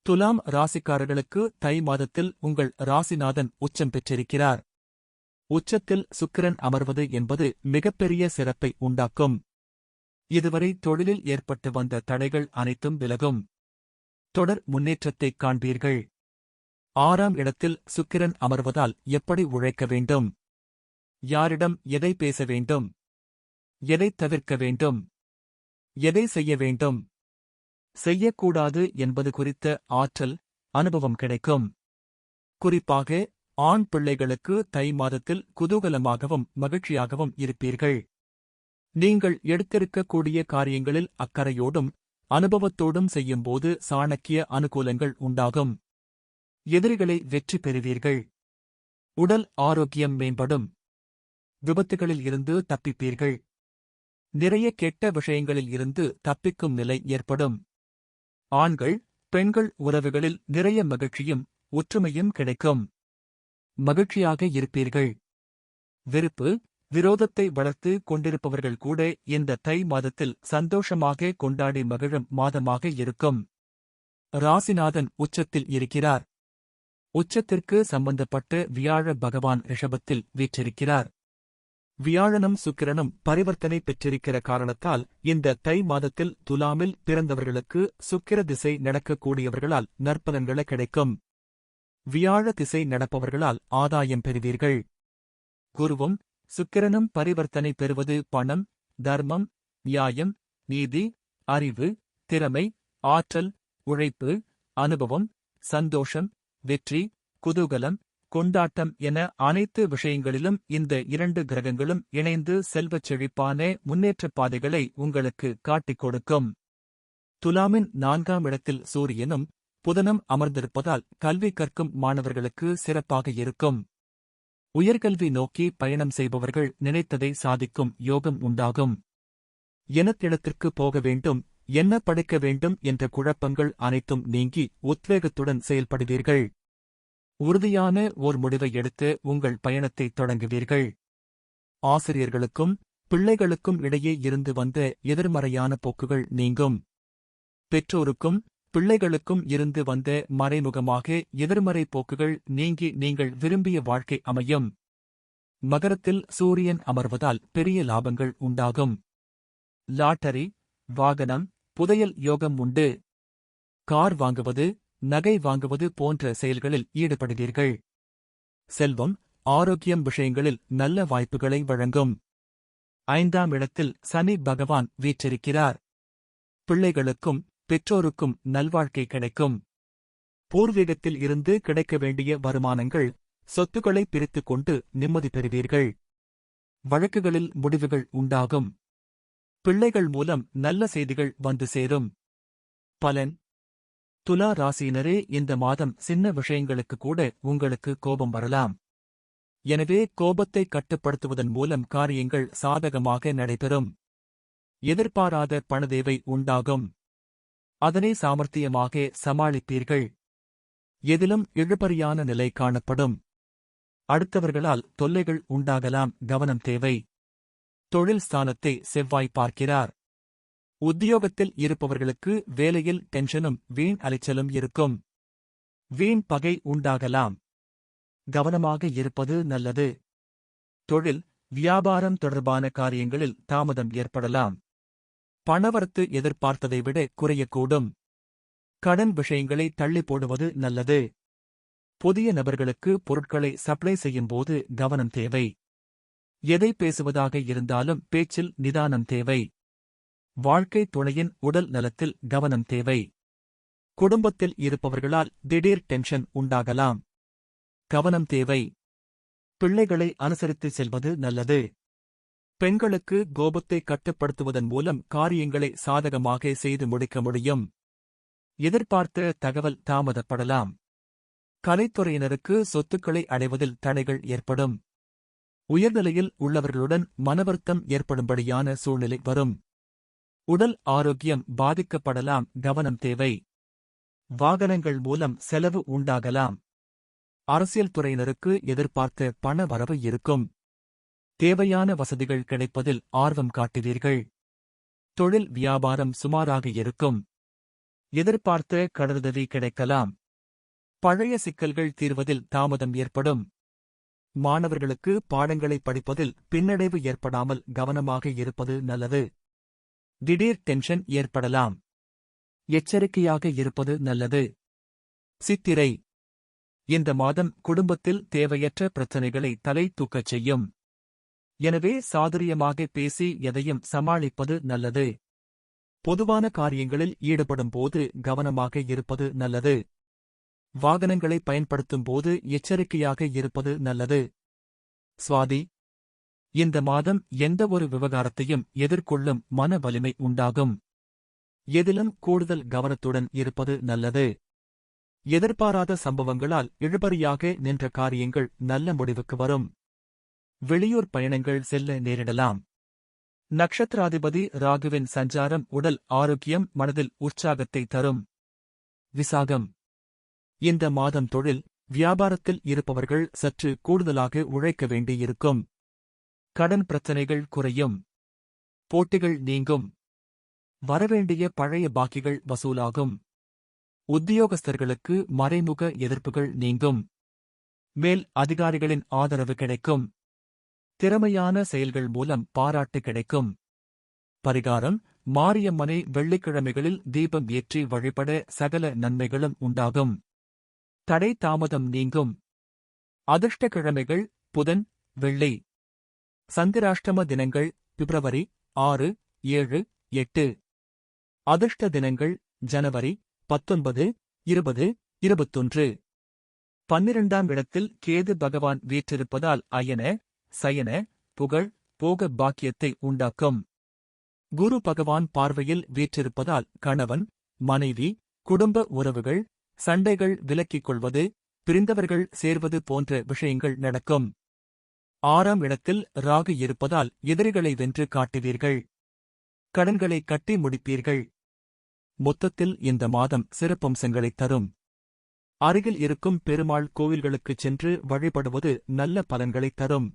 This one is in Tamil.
துலாம் ராசிக்காரர்களுக்கு தை மாதத்தில் உங்கள் ராசிநாதன் உச்சம் பெற்றிருக்கிறார். உச்சத்தில் சுக்கிரன் அமர்வது என்பது மிகப்பெரிய சிறப்பை உண்டாக்கும். இதுவரை தொழிலில் ஏற்பட்டு வந்த தடைகள் அனைத்தும் விலகும். தொடர் முன்னேற்றத்தைக் காண்பீர்கள். 6ஆம் இடத்தில் சுக்கிரன் அமர்வதால் எப்படி உழைக்க வேண்டும், யாரிடம் எதை பேச வேண்டும், எதைத் தவிர்க்க வேண்டும், எதை செய்ய வேண்டும், செய்யக்கூடாது என்பது குறித்த ஆற்றல், அனுபவம் கிடைக்கும். குறிப்பாக ஆண் பிள்ளைகளுக்கு தை மாதத்தில் குதூகலமாகவும் மகிழ்ச்சியாகவும் இருப்பீர்கள். நீங்கள் எடுத்திருக்கக்கூடிய காரியங்களில் அக்கறையோடும் அனுபவத்தோடும் செய்யும்போது சாணக்கிய அனுகூலங்கள் உண்டாகும். எதிரிகளை வெற்றி பெறுவீர்கள். உடல் ஆரோக்கியம் மேம்படும். விபத்துகளில் இருந்து தப்பிப்பீர்கள். நிறைய கெட்ட விஷயங்களில் இருந்து தப்பிக்கும் நிலை ஏற்படும். ஆண்கள் பெண்கள் உறவுகளில் நிறைய மகிழ்ச்சியும் ஒற்றுமையும் கிடைக்கும். மகிழ்ச்சியாக இருப்பீர்கள். வெறுப்பு விரோதத்தை வளர்த்து கொண்டிருப்பவர்கள் கூட இந்த தை மாதத்தில் சந்தோஷமாக கொண்டாடி மகிழும் மாதமாக இருக்கும். ராசிநாதன் உச்சத்தில் இருக்கிறார். உச்சத்திற்கு சம்பந்தப்பட்ட வியாழ பகவான் ரிஷபத்தில் வீற்றிருக்கிறார். வியாழனும் சுக்கிரனும் பரிவர்த்தனை பெற்றிருக்கிற காரணத்தால் இந்த தை மாதத்தில் துலாமில் பிறந்தவர்களுக்கு சுக்கிர திசை நடக்கக்கூடியவர்களால் நற்பலன்களை கிடைக்கும். வியாழ திசை நடப்பவர்களால் ஆதாயம் பெறுவீர்கள். குருவும் சுக்கிரனும் பரிவர்த்தனை பெறுவது பணம், தர்மம், நியாயம், நீதி, அறிவு, திறமை, ஆற்றல், உழைப்பு, அனுபவம், சந்தோஷம், வெற்றி, குதூகலம், கொண்டாட்டம் என அனைத்து விஷயங்களிலும் இந்த 2 கிரகங்களும் இணைந்து செல்வச் செழிப்பான முன்னேற்றப் பாதைகளை உங்களுக்கு காட்டிக் கொடுக்கும். துலாமின் 4ஆம் இடத்தில் சூரியனும் புதனும் அமர்ந்திருப்பதால் கல்வி கற்கும் மாணவர்களுக்கு சிறப்பாக இருக்கும். உயர்கல்வி நோக்கி பயணம் செய்பவர்கள் நினைத்ததை சாதிக்கும் யோகம் உண்டாகும். எனத்திடத்திற்கு போக வேண்டும், என்ன படிக்க வேண்டும் என்ற குழப்பங்கள் அனைத்தும் நீங்கி உத்வேகத்துடன் செயல்படுவீர்கள். உறுதியான ஓர் முடிவை எடுத்து உங்கள் பயணத்தை தொடங்குவீர்கள். ஆசிரியர்களுக்கும் பிள்ளைகளுக்கும் இடையே இருந்து வந்த எதிர்மறையான போக்குகள் நீங்கும். பெற்றோருக்கும் பிள்ளைகளுக்கும் இருந்து வந்த மறைமுகமாக எதிர்மறை போக்குகள் நீங்கி நீங்கள் விரும்பிய வாழ்க்கை அமையும். மகரத்தில் சூரியன் அமர்வதால் பெரிய லாபங்கள் உண்டாகும். லாட்டரி, வாகனம், புதையல் யோகம் உண்டு. கார் வாங்குவது, நகை வாங்குவது போன்ற செயல்களில் ஈடுபடுவீர்கள். செல்வம், ஆரோக்கியம் விஷயங்களில் நல்ல வாய்ப்புகளை வழங்கும். 5ஆம் இடத்தில் சனி பகவான் வீற்றிருக்கிறார். பிள்ளைகளுக்கும் பெற்றோருக்கும் நல்வாழ்க்கை கிடைக்கும். பூர்வீகத்தில் இருந்து கிடைக்க வேண்டிய வருமானங்கள், சொத்துக்களை பிரித்துக் கொண்டு நிம்மதி பெறுவீர்கள். வழக்குகளில் முடிவுகள் உண்டாகும். பிள்ளைகள் மூலம் நல்ல செய்திகள் வந்து சேரும். பலன்: துலா ராசியினரே, இந்த மாதம் சின்ன விஷயங்களுக்கு கூட உங்களுக்கு கோபம் வரலாம். எனவே கோபத்தை கட்டுப்படுத்துவதன் மூலம் காரியங்கள் சாதகமாக நடைபெறும். எதிர்பாராத பணதேவை உண்டாகும். அதனை சாமர்த்தியமாக சமாளிப்பீர்கள். எதிலும் இழுபறியான நிலை காணப்படும். அடுத்தவர்களால் தொல்லைகள் உண்டாகலாம், கவனம் தேவை. தொழில் ஸ்தானத்தை செவ்வாய் பார்க்கிறார். உத்தியோகத்தில் இருப்பவர்களுக்கு வேலையில் டென்ஷனும் வீண் அலைச்சலும் இருக்கும். வீண் பகை உண்டாகலாம். கவனமாக இருப்பது நல்லது. தொழில், வியாபாரம் தொடர்பான காரியங்களில் தாமதம் ஏற்படலாம். பணவரத்து எதிர்பார்த்ததை விட குறையக்கூடும். கடன் விஷயங்களை தள்ளி போடுவது நல்லது. புதிய நபர்களுக்கு பொருட்களை சப்ளை செய்யும்போது கவனம் தேவை. எதை பேசுவதாக இருந்தாலும் பேச்சில் நிதானம் தேவை. வாழ்க்கை துணையின் உடல் நலத்தில் கவனம் தேவை. குடும்பத்தில் இருப்பவர்களால் திடீர் டென்ஷன் உண்டாகலாம். கவனம் தேவை. பிள்ளைகளை அனுசரித்து செல்வது நல்லது. பெண்களுக்கு கோபத்தை கட்டுப்படுத்துவதன் மூலம் காரியங்களை சாதகமாக செய்து முடிக்க முடியும். எதிர்பார்த்த தகவல் தாமதப்படலாம். கலைத்துறையினருக்கு சொத்துக்களை அடைவதில் தடைகள் ஏற்படும். உயர்நிலையில் உள்ளவர்களுடன் மனவருத்தம் ஏற்படும்படியான சூழ்நிலை வரும். உடல் ஆரோக்கியம் பாதிக்கப்படலாம், கவனம் தேவை. வாகனங்கள் மூலம் செலவு உண்டாகலாம். அரசியல் துறையினருக்கு எதிர்பார்த்த பண வரவு இருக்கும். தேவையான வசதிகள் கிடைப்பதில் ஆர்வம் காட்டுவீர்கள். தொழில் வியாபாரம் சுமாராக இருக்கும். எதிர்பார்த்த கடனுதவி கிடைக்கலாம். பழைய சிக்கல்கள் தீர்வதில் தாமதம் ஏற்படும். மாணவர்களுக்கு பாடங்களை படிப்பதில் பின்னடைவு ஏற்படாமல் கவனமாக இருப்பது நல்லது. திடீர் டென்ஷன் ஏற்படலாம். எச்சரிக்கையாக இருப்பது நல்லது. சித்திரை. இந்த மாதம் குடும்பத்தில் தேவையற்ற பிரச்சனைகளை தலை தூக்கச் செய்யும். எனவே சாதுரியமாக பேசி எதையும் சமாளிப்பது நல்லது. பொதுவான காரியங்களில் ஈடுபடும் போது கவனமாக இருப்பது நல்லது. வாகனங்களை பயன்படுத்தும் போது எச்சரிக்கையாக இருப்பது நல்லது. சுவாதி. இந்த மாதம் எந்த ஒரு விவகாரத்தையும் எதிர்கொள்ளும் மன வலிமை உண்டாகும். எதிலும் கூடுதல் கவனத்துடன் இருப்பது நல்லது. எதிர்பாராத சம்பவங்களால் இழுபறியாக நின்ற காரியங்கள் நல்ல முடிவுக்கு வரும். வெளியூர் பயணங்கள் செல்ல நேரிடலாம். நட்சத்திராதிபதி ராகுவின் சஞ்சாரம் உடல் ஆரோக்கியம் மனதில் உற்சாகத்தை தரும். விசாகம். இந்த மாதம் தொழில் வியாபாரத்தில் இருப்பவர்கள் சற்று கூடுதலாக உழைக்க வேண்டியிருக்கும். கடன் பிரச்சனைகள் குறையும். போட்டிகள் நீங்கும். வரவேண்டிய பழைய பாக்கிகள் வசூலாகும். உத்தியோகஸ்தர்களுக்கு மறைமுக எதிர்ப்புகள் நீங்கும். மேல் அதிகாரிகளின் ஆதரவு கிடைக்கும். திறமையான செயல்கள் மூலம் பாராட்டு கிடைக்கும். பரிகாரம்: மாரியம்மனை வெள்ளிக்கிழமைகளில் தீபம் ஏற்றி வழிபட சகல நன்மைகளும் உண்டாகும். தடை தாமதம் நீங்கும். அதிர்ஷ்ட கிழமைகள் புதன், வெள்ளி. சந்திராஷ்டம தினங்கள் பிப்ரவரி 6, 7, 8. அதிர்ஷ்ட தினங்கள் ஜனவரி 19, 20, 21. 12ஆம் இடத்தில் கேது பகவான் வீற்றிருப்பதால் அயன, சயன, புகழ், போக பாக்கியத்தை உண்டாக்கும். குரு பகவான் பார்வையில் வீற்றிருப்பதால் கணவன், மனைவி, குடும்ப உறவுகள், சண்டைகள் விலக்கிக் கொள்வது, பிரிந்தவர்கள் சேர்வது போன்ற விஷயங்கள் நடக்கும். 6ஆம் இடத்தில் ராகு இருப்பதால் எதிரிகளை வென்று காட்டுவீர்கள். கடன்களை கட்டி முடிப்பீர்கள். மொத்தத்தில் இந்த மாதம் சிறப்பம்சங்களைத் தரும். அருகில் இருக்கும் பெருமாள் கோவில்களுக்குச் சென்று வழிபடுவது நல்ல பலன்களைத் தரும்.